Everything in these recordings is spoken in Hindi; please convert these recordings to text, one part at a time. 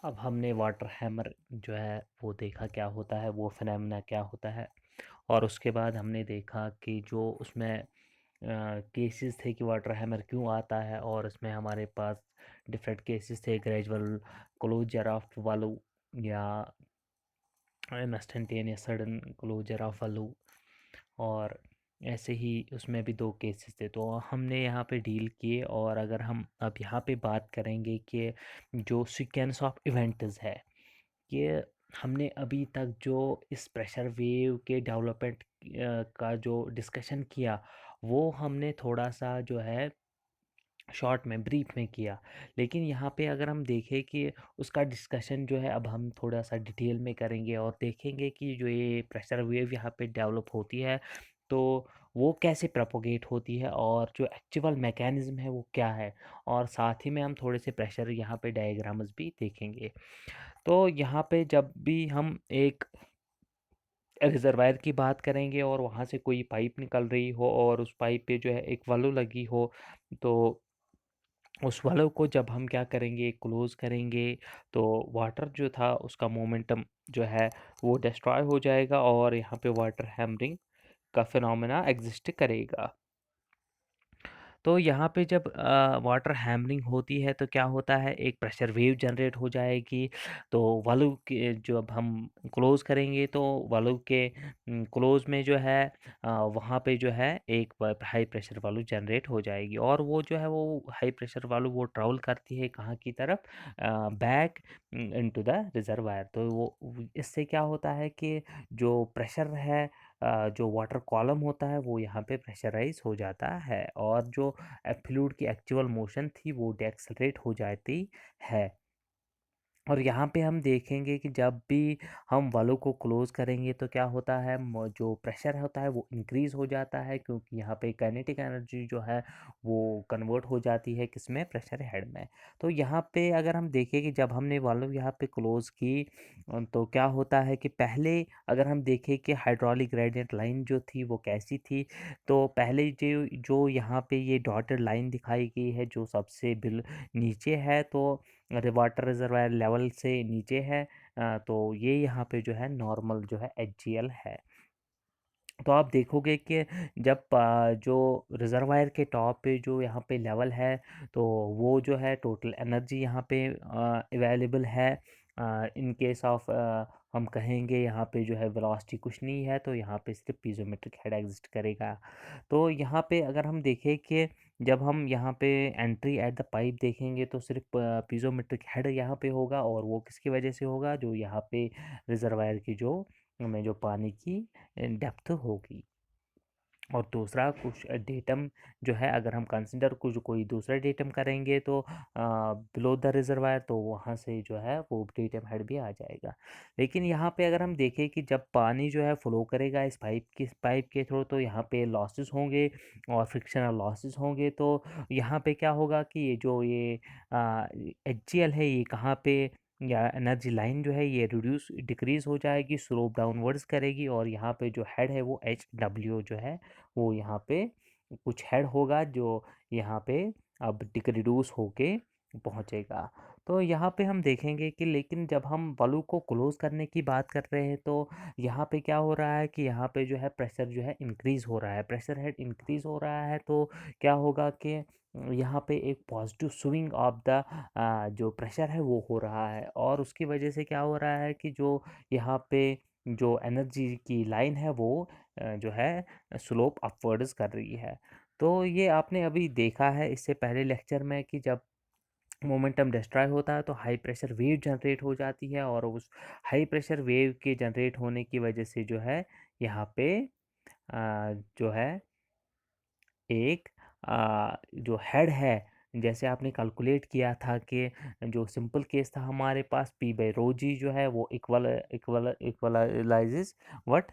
अब हमने वाटर हैमर जो है वो देखा क्या होता है, वो फिनोमेना क्या होता है। और उसके बाद हमने देखा कि जो उसमें केसेस थे कि वाटर हैमर क्यों आता है, और उसमें हमारे पास डिफरेंट केसेस थे, ग्रेजुअल क्लोजर ऑफ वाल्व या instantaneous sudden closure of valve. और ऐसे ही उसमें भी दो केसेस थे तो हमने यहाँ पे डील किए। और अगर हम अब यहाँ पे बात करेंगे कि जो सीक्वेंस ऑफ इवेंट्स है, कि हमने अभी तक जो इस प्रेशर वेव के डेवलपमेंट का जो डिस्कशन किया, वो हमने थोड़ा सा जो है शॉर्ट में ब्रीफ में किया। लेकिन यहाँ पे अगर हम देखें कि उसका डिस्कशन जो है अब हम थोड़ा सा डिटेल में करेंगे और देखेंगे कि जो ये प्रेशर वेव यहाँ पे डेवलप होती है तो वो कैसे प्रोपोगेट होती है और जो एक्चुअल मैकेनिज्म है वो क्या है। और साथ ही में हम थोड़े से प्रेशर यहाँ पे डायग्राम्स भी देखेंगे। तो यहाँ पे जब भी हम एक रिजर्वायर की बात करेंगे और वहाँ से कोई पाइप निकल रही हो और उस पाइप पे जो है एक वाल्व लगी हो, तो उस वाल्व को जब हम क्या करेंगे, क्लोज करेंगे, तो वाटर जो था उसका मोमेंटम जो है वो डिस्ट्रॉय हो जाएगा और यहाँ पे वाटर हैमरिंग का फिनोमेना एग्जिस्ट करेगा। तो यहाँ पे जब वाटर हैमरिंग होती है तो क्या होता है, एक प्रेशर वेव जनरेट हो जाएगी। तो वाल्व के जब हम क्लोज करेंगे तो वाल्व के क्लोज में जो है वहाँ पे जो है एक हाई प्रेशर वाल्व जनरेट हो जाएगी। और वो जो है वो हाई प्रेशर वाल्व वो ट्रैवल करती है कहाँ की तरफ, बैक इनटू द रिजर्वायर। तो इससे क्या होता है कि जो प्रेशर है, जो वाटर कॉलम होता है वो यहाँ पे प्रेशराइज हो जाता है और जो फ्लूइड की एक्चुअल मोशन थी वो डेक्सलरेट हो जाती है। और यहाँ पे हम देखेंगे कि जब भी हम वाल्व को क्लोज करेंगे तो क्या होता है, जो प्रेशर होता है वो इंक्रीज हो जाता है, क्योंकि यहाँ पे काइनेटिक एनर्जी जो है वो कन्वर्ट हो जाती है किसमें, प्रेशर हेड में। तो यहाँ पे अगर हम देखें कि जब हमने वाल्व यहाँ पे क्लोज की तो क्या होता है कि पहले अगर हम देखें कि हाइड्रोलिक ग्रेडियंट लाइन जो थी वो कैसी थी, तो पहले जो जो यहाँ पे ये डॉटेड लाइन दिखाई गई है जो सबसे बिल नीचे है, तो वाटर रिजर्वायर लेवल से नीचे है, तो ये यहाँ पे जो है नॉर्मल जो है एचजीएल है। तो आप देखोगे कि जब जो रिजर्वायर के टॉप पे जो यहाँ पे लेवल है, तो वो जो है टोटल एनर्जी यहाँ पे अवेलेबल है। इन केस ऑफ हम कहेंगे यहाँ पे जो है वेलोसिटी कुछ नहीं है, तो यहाँ पे सिर्फ पीजोमेट्रिक हेड एग्जिस्ट करेगा। तो यहाँ पे अगर हम देखें कि जब हम यहाँ पे एंट्री एट द पाइप देखेंगे तो सिर्फ पीजोमेट्रिक हेड यहाँ पे होगा, और वो किसकी वजह से होगा, जो यहाँ पे रिजर्वायर की जो में जो पानी की डेप्थ होगी। और दूसरा कुछ डेटम जो है, अगर हम कंसिडर कुछ कोई दूसरा डेटम करेंगे तो बिलो द रिजर्वायर, तो वहाँ से जो है वो डेटम हेड भी आ जाएगा। लेकिन यहाँ पे अगर हम देखें कि जब पानी जो है फ्लो करेगा इस पाइप के थ्रू, तो यहाँ पे लॉसेस होंगे और फ्रिक्शनल लॉसेस होंगे। तो यहाँ पे क्या होगा कि ये जो ये एच है ये कहाँ पे, या एनर्जी लाइन जो है ये रिड्यूस डिक्रीज हो जाएगी, स्लोप डाउनवर्ड्स करेगी, और यहाँ पे जो हेड है वो एच डब्ल्यू जो है वो यहाँ पे कुछ हेड होगा जो यहाँ पे अब रिड्यूस होके पहुँचेगा। तो यहाँ पे हम देखेंगे कि लेकिन जब हम वाल्व को क्लोज करने की बात कर रहे हैं तो यहाँ पे क्या हो रहा है कि यहाँ पे जो है प्रेशर जो है इंक्रीज हो रहा है, प्रेशर हेड इंक्रीज हो रहा है। तो क्या होगा कि यहाँ पे एक पॉजिटिव स्विंग ऑफ द जो प्रेशर है वो हो रहा है, और उसकी वजह से क्या हो रहा है कि जो यहाँ पे जो एनर्जी की लाइन है वो जो है स्लोप अपवर्ड्स कर रही है। तो ये आपने अभी देखा है इससे पहले लेक्चर में कि जब मोमेंटम डिस्ट्रॉय होता है तो हाई प्रेशर वेव जनरेट हो जाती है, और उस हाई प्रेशर वेव के जनरेट होने की वजह से जो है यहाँ पे जो है एक जो हेड है, जैसे आपने कैलकुलेट किया था कि जो सिंपल केस था हमारे पास पी बाई रो जी जो है वो equalizes what,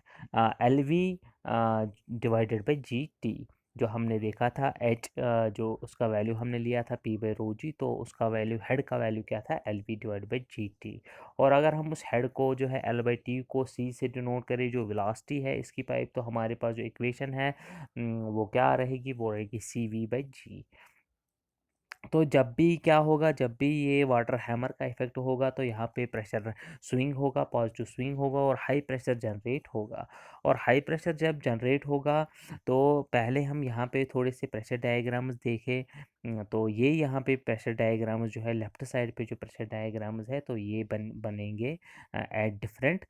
L V divided by G T. जो हमने देखा था एच, जो उसका वैल्यू हमने लिया था पी बाई रो जी, तो उसका वैल्यू हेड का वैल्यू क्या था, L V divide by G T. और अगर हम उस हेड को जो है एल बाई टी को सी से डिनोट करें, जो वेलोसिटी है इसकी पाइप, तो हमारे पास जो इक्वेशन है वो क्या रहेगी, वो रहेगी सी वी बाई जी। तो जब भी क्या होगा, जब भी ये वाटर हैमर का इफ़ेक्ट होगा तो यहाँ पे प्रेशर स्विंग होगा, पॉजिटिव स्विंग होगा और हाई प्रेशर जनरेट होगा। और हाई प्रेशर जब जनरेट होगा तो पहले हम यहाँ पे थोड़े से प्रेशर डायग्राम्स देखें। तो ये यहाँ पे प्रेशर डायग्राम्स जो है लेफ्ट साइड पे जो प्रेशर डायग्राम्स है तो ये बनेंगे एट डिफरेंट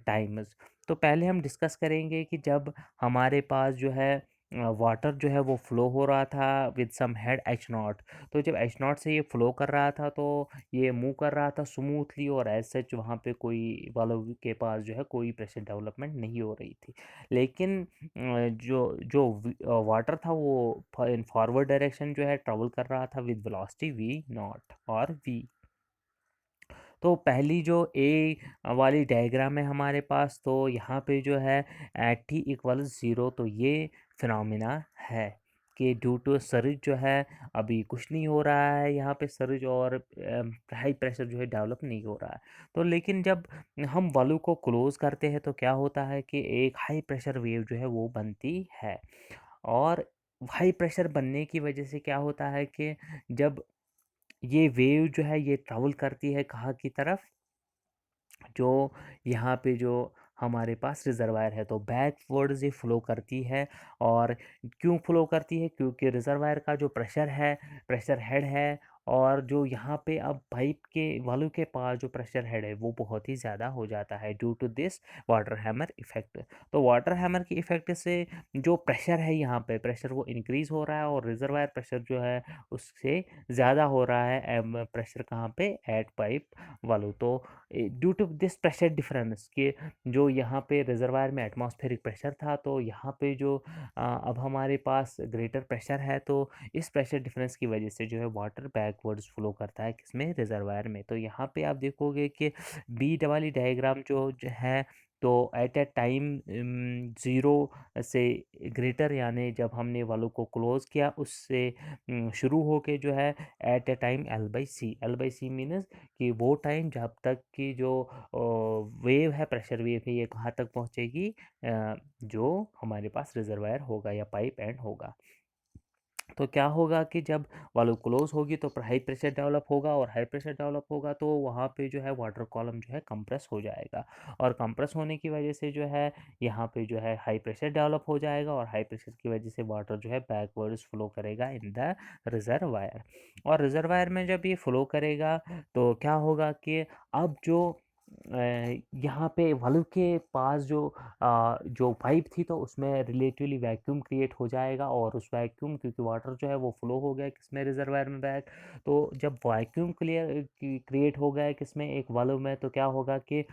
टाइम्स। तो पहले हम डिस्कस करेंगे कि जब हमारे पास जो है वाटर जो है वो फ्लो हो रहा था with some head H naught. तो जब एच नॉट से ये फ्लो कर रहा था तो ये मूव कर रहा था स्मूथली और एज सच वहाँ पे कोई वाल्व के पास जो है कोई प्रेशर डेवलपमेंट नहीं हो रही थी। लेकिन जो जो वाटर था वो इन फॉरवर्ड डायरेक्शन जो है ट्रेवल कर रहा था विद वेलोसिटी वी नॉट और वी। तो पहली जो ए वाली डायग्राम है हमारे पास, तो यहाँ पे जो है एट टी इक्वल ज़ीरो, तो ये फिनोमिना है कि ड्यू टू सर्ज जो है अभी कुछ नहीं हो रहा है यहाँ पे सर्ज, और हाई प्रेशर जो है डेवलप नहीं हो रहा है। तो लेकिन जब हम वाल्व को क्लोज करते हैं तो क्या होता है कि एक हाई प्रेशर वेव जो है वो बनती है। और हाई प्रेशर बनने की वजह से क्या होता है कि जब ये वेव जो है ये ट्रैवल करती है कहाँ की तरफ, जो यहाँ पे जो हमारे पास रिजर्वायर है तो बैकवर्ड से फ्लो करती है। और क्यों फ्लो करती है, क्योंकि रिजर्वायर का जो प्रेशर है, प्रेशर हेड है, और जो यहाँ पे अब पाइप के वाल्व के पास जो प्रेशर हेड है वो बहुत ही ज़्यादा हो जाता है due to this water hammer effect. तो वाटर हैमर के इफेक्ट से जो प्रेशर है यहाँ पे प्रेशर वो इंक्रीज़ हो रहा है और रिजर्वायर प्रेशर जो है उससे ज़्यादा हो रहा है प्रेशर कहाँ पे, एट पाइप वाल्व। तो due to this pressure difference के जो यहाँ पे रिजर्वायर में एटमॉस्फेरिक प्रेशर था तो यहाँ पे जो अब हमारे पास ग्रेटर प्रेशर है, तो इस प्रेशर डिफरेंस की वजह से जो है वाटर बैकवर्ड्स फ्लो करता है किसमें, रिजर्वायर में। तो यहाँ पे आप देखोगे कि बी वाली डायग्राम जो है तो एट ए टाइम ज़ीरो से ग्रेटर, यानी जब हमने वालों को क्लोज किया उससे शुरू होके जो है at a time L by C means कि वो टाइम जब तक कि जो वेव है, प्रेशर वेव है, ये कहाँ तक पहुँचेगी, जो हमारे पास रिजर्वायर होगा या पाइप एंड होगा। तो क्या होगा कि जब वाल्व क्लोज होगी तो हाई प्रेशर डेवलप होगा, और हाई प्रेशर डेवलप होगा तो वहाँ पे जो है वाटर कॉलम जो है कंप्रेस हो जाएगा, और कंप्रेस होने की वजह से जो है यहाँ पे जो है हाई प्रेशर डेवलप हो जाएगा, और हाई प्रेशर की वजह से वाटर जो है बैकवर्ड्स फ्लो करेगा इन द रिजर्वायर। और रिजर्वायर में जब ये फ्लो करेगा तो क्या होगा कि अब जो यहाँ पे वाल्व के पास जो पाइप थी तो उसमें रिलेटिवली वैक्यूम क्रिएट हो जाएगा, और उस वैक्यूम, क्योंकि वाटर जो है वो फ्लो हो गया किसमें, रिजर्वायर में बैक। तो जब वैक्यूम क्रिएट हो गया किसमें, एक वाल्व में, तो क्या होगा कि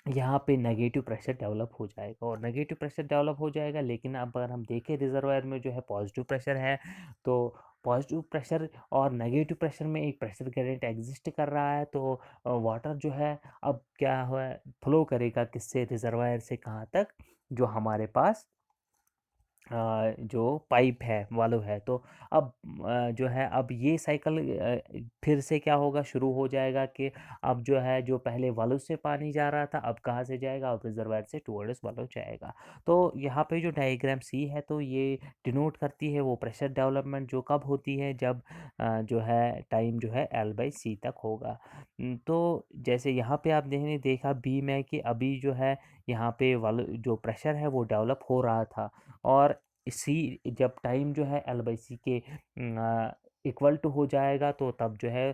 यहाँ पे नेगेटिव प्रेशर डेवलप हो जाएगा, और नेगेटिव प्रेशर डेवलप हो जाएगा। लेकिन अब अगर हम देखें रिजर्वायर में जो है पॉजिटिव प्रेशर है, तो पॉजिटिव प्रेशर और नेगेटिव प्रेशर में एक प्रेशर ग्रेडियंट एग्जिस्ट कर रहा है। तो वाटर जो है अब क्या हुआ, फ्लो करेगा किससे, रिजर्वायर से कहाँ तक, जो हमारे पास जो पाइप है, वाल्व है। तो अब जो है अब ये साइकिल फिर से क्या होगा, शुरू हो जाएगा कि अब जो है जो पहले वाल्व से पानी जा रहा था अब कहाँ से जाएगा, अब रिजर्वायर से टुवर्ड्स वाल्व जाएगा। तो यहाँ पे जो डायग्राम सी है तो ये डिनोट करती है वो प्रेशर डेवलपमेंट जो कब होती है, जब जो है टाइम जो है एल बाई सी तक होगा। तो जैसे यहाँ पे आप देखने देखा बी में कि अभी जो है यहाँ पे वाल्व जो प्रेशर है वो डेवलप हो रहा था, और सी जब टाइम जो है एल बाई सी के इक्वल टू हो जाएगा तो तब जो है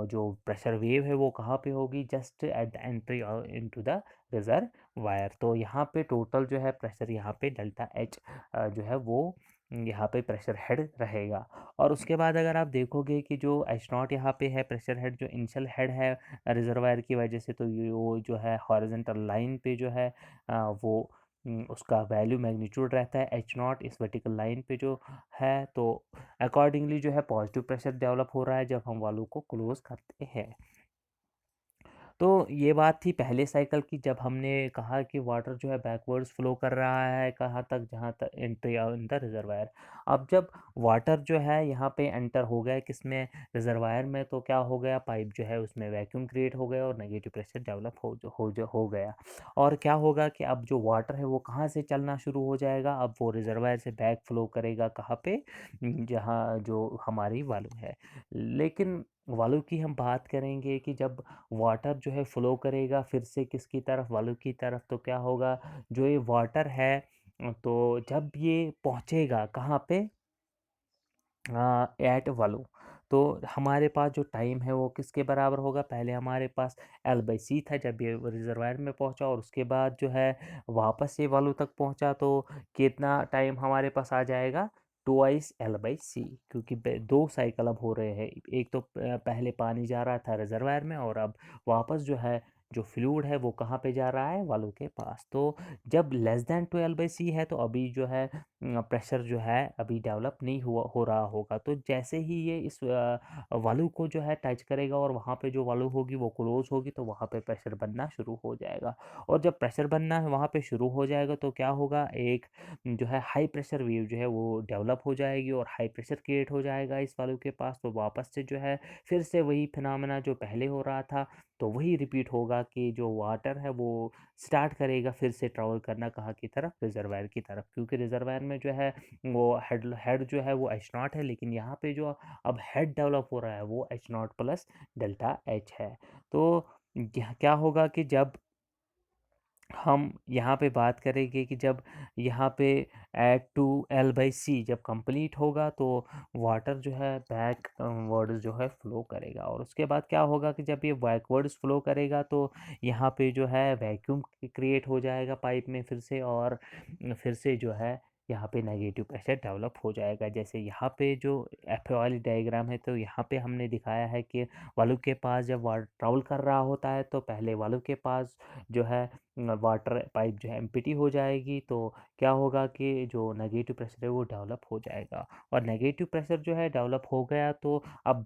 जो प्रेशर वेव है वो कहाँ पे होगी, just at the entry into the reservoir. तो यहाँ पे टोटल जो है प्रेशर यहाँ पे डेल्टा एच जो है वो यहाँ पे प्रेशर हेड रहेगा। और उसके बाद अगर आप देखोगे कि जो एच नॉट यहाँ पे है प्रेशर हेड, जो इनिशियल हेड है रिजर्वायर की वजह से, तो ये वो जो है हॉरिजॉन्टल लाइन पे जो है वो उसका वैल्यू मैग्नीट्यूड रहता है एच नॉट इस वर्टिकल लाइन पे जो है। तो अकॉर्डिंगली जो है पॉजिटिव प्रेशर डेवलप हो रहा है जब हम वाल्व को क्लोज करते हैं। तो ये बात थी पहले साइकिल की, जब हमने कहा कि वाटर जो है बैकवर्ड्स फ्लो कर रहा है कहाँ तक, जहाँ तक एंट्री इन द रिजर्वायर। अब जब वाटर जो है यहाँ पे एंटर हो गया किसमें, रिजर्वायर में, तो क्या हो गया, पाइप जो है उसमें वैक्यूम क्रिएट हो गया और नेगेटिव प्रेशर डेवलप हो गया। और क्या होगा कि अब जो वाटर है वो कहाँ से चलना शुरू हो जाएगा, अब वो रिजर्वायर से बैक फ्लो करेगा कहाँ पे, जहाँ जो हमारी वालू है। लेकिन वालू की हम बात करेंगे कि जब वाटर जो है फ्लो करेगा फिर से किसकी तरफ, वालू की तरफ, तो क्या होगा, जो ये वाटर है तो जब ये पहुंचेगा कहाँ पे, एट वालू, तो हमारे पास जो टाइम है वो किसके बराबर होगा, पहले हमारे पास एल बाई सी था जब ये रिजर्वायर में पहुंचा, और उसके बाद जो है वापस ये वालू तक पहुंचा, तो कितना टाइम हमारे पास आ जाएगा, टू आइस एल बाई सी, क्योंकि दो साइकिल अब हो रहे हैं, एक तो पहले पानी जा रहा था रिजर्वायर में, और अब वापस जो है जो फ्लूइड है वो कहाँ पे जा रहा है, वालू के पास। तो जब लेस देन 12/c है तो अभी जो है प्रेशर जो है अभी डेवलप नहीं हुआ हो रहा होगा, तो जैसे ही ये इस वालू को जो है टच करेगा और वहाँ पे जो वालू होगी वो क्लोज होगी, तो वहाँ पे प्रेशर बनना शुरू हो जाएगा। और जब प्रेशर बनना है वहाँ पे शुरू हो जाएगा तो क्या होगा, एक जो है हाई प्रेशर वेव जो है वो डेवलप हो जाएगी और हाई प्रेशर क्रिएट हो जाएगा इस वालू के पास, तो वापस से जो है फिर से वही फिनोमेना जो पहले हो रहा था, तो वही रिपीट होगा कि जो वाटर है वो स्टार्ट करेगा फिर से ट्रैवल करना कहाँ की तरफ, रिजर्वायर की तरफ, क्योंकि रिजर्वायर में जो है वो हेड हेड जो है वो एच नॉट है, लेकिन यहाँ पे जो अब हेड डेवलप हो रहा है वो H not plus delta H है। तो क्या होगा कि जब हम यहाँ पे बात करेंगे कि जब यहाँ पे एट टू एल बाई सी जब कंप्लीट होगा तो वाटर जो है बैक वर्ड्स जो है फ्लो करेगा, और उसके बाद क्या होगा कि जब ये बैकवर्ड्स फ्लो करेगा तो यहाँ पे जो है वैक्यूम क्रिएट हो जाएगा पाइप में फिर से, और फिर से जो है यहाँ पे नेगेटिव प्रेशर डेवलप हो जाएगा। जैसे यहाँ पे जो एफ वाली डायग्राम है, तो यहाँ पे हमने दिखाया है कि वालू के पास जब वाटर ट्रैवल कर रहा होता है तो पहले वालू के पास जो है वाटर पाइप जो है एम्प्टी हो जाएगी, तो क्या होगा कि जो नेगेटिव प्रेशर है वो डेवलप हो जाएगा, और नेगेटिव प्रेशर जो है डेवलप हो गया तो अब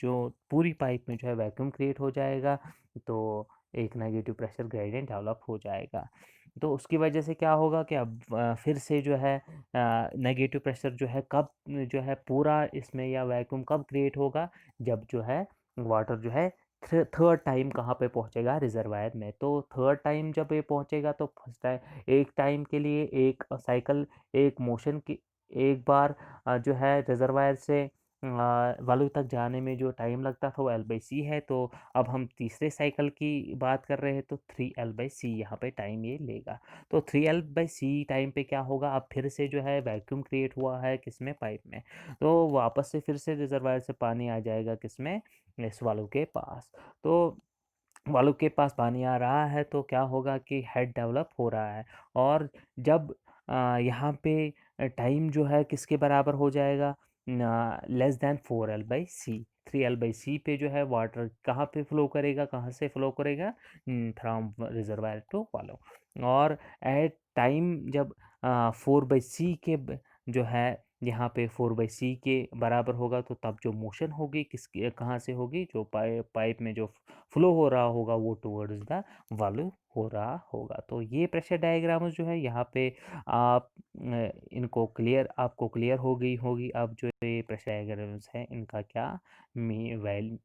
जो पूरी पाइप में जो है वैक्यूम क्रिएट हो जाएगा, तो एक नेगेटिव प्रेशर ग्रेडियंट डेवलप हो जाएगा। तो उसकी वजह से क्या होगा कि अब फिर से जो है नेगेटिव प्रेशर जो है कब जो है पूरा इसमें या वैक्यूम कब क्रिएट होगा, जब जो है वाटर जो है थर्ड टाइम कहाँ पे पहुँचेगा, रिजर्वायर में। तो थर्ड टाइम जब ये पहुँचेगा तो फर्स्ट टाइम एक टाइम के लिए एक साइकिल, एक मोशन की, एक बार जो है रिजर्वायर से वालू तक जाने में जो टाइम लगता था वो एल बाई सी है, तो अब हम तीसरे साइकिल की बात कर रहे हैं तो 3L/c यहाँ पे टाइम ये लेगा। तो 3L/c टाइम पे क्या होगा, अब फिर से जो है वैक्यूम क्रिएट हुआ है किसमें, पाइप में, तो वापस से फिर से रिजर्वायर से पानी आ जाएगा किसमें, इस वालू के पास। तो वालू के पास पानी आ रहा है तो क्या होगा कि हेड डेवलप हो रहा है, और जब यहाँ पे टाइम जो है किसके बराबर हो जाएगा, लेस देन 4L/c, 3L/c पे जो है वाटर कहाँ पे फ्लो करेगा, कहाँ से फ्लो करेगा, फ्रॉम रिजर्वायर टू वालू, और एट टाइम जब 4/c के जो है यहाँ पे 4/c के बराबर होगा, तो तब जो मोशन होगी किसकी कहाँ से होगी, जो पाइप में जो फ्लो हो रहा होगा वो टुवर्ड्स द वालू हो रहा होगा। तो ये प्रेशर डायग्राम्स जो है यहाँ पे आप इनको क्लियर, आपको क्लियर हो गई होगी अब जो ये प्रेशर डायग्राम्स हैं इनका क्या मी वेल